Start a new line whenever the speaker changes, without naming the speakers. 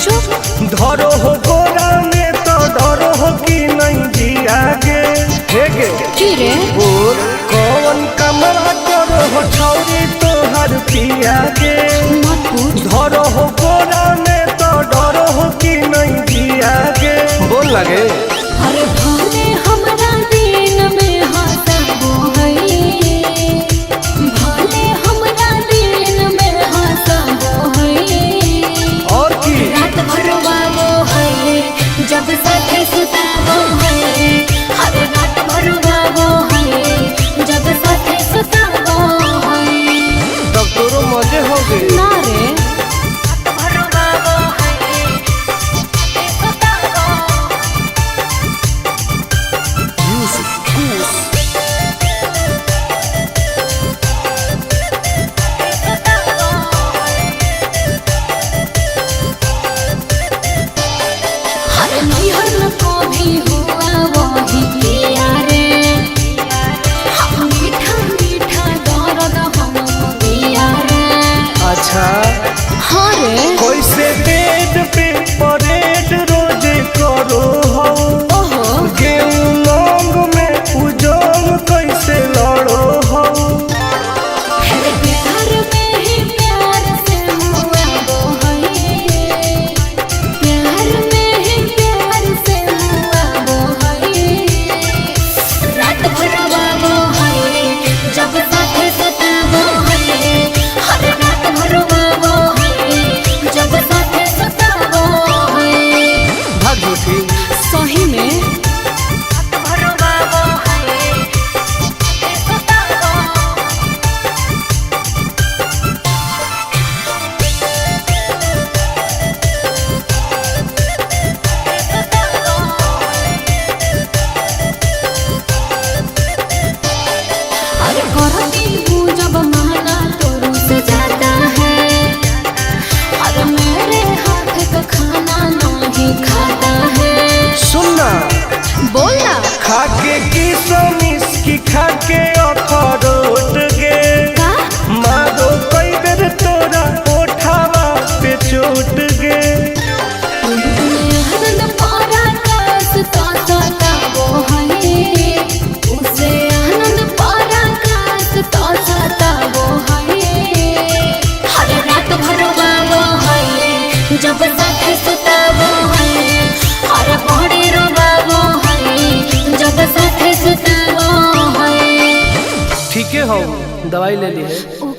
धरो हो गोरा में तो डरो हो कि नहीं जिया गे हे गे
रे
बोल कौन कमरा करो हो छौरी तोहर पिया गे
मत पूछ।
धरो हो गोरा में तो डरो हो कि नहीं जिया गे बोल लगे
अरे भले हमरा दिन में हंसबो है, भले हमरा दिन में हंसबो है,
और की
रात भर रोवाबो है जब साथे सुताबो है, हर रात भर रोवाबो है जब साथे सुताबो है।
तब तोरो मजे हो गए
ना रे रात भर रोवाबो है साथे सुताबो हर नैहर को भी हुआ वही किया रे, हम मीठा मीठा दर्द हम दिया रे।
अच्छा
हाँ रे
कैसे बेड पे परेड रोज करो हो
ओहो
गेहूं लौंग में उजोंग कैसे लड़ो हो
फिर प्यार में ही प्यार से मुआबो है, प्यार में ही प्यार से मुआबो है, रात भर रोवाबो है जब साथे सुताबो है, हर रात भर रोवाबो है जब साथे सुताबो है।
भाग झूठी
सही में रात भर रोवाबो है साथे सुताबो अरे करती हूँ जब माना तो रुस जाता है, अरे मेरे हाथ का खाना नहीं खाता है।
सुनना
बोलना
खाके की समिस की खाके अखरोट गे
का
मारो कई बेर तोरा ओठावा पे चोट गे
आनंद पारा कास तो सताबो है, उसे आनंद पारा कास तो सताबो है, हर रात भर रोवाबो है जब साथे सुताबो है, हर बड़ी रोवाबो है जब साथे सुताबो है।
ठीक है हो दवाई ले ली है।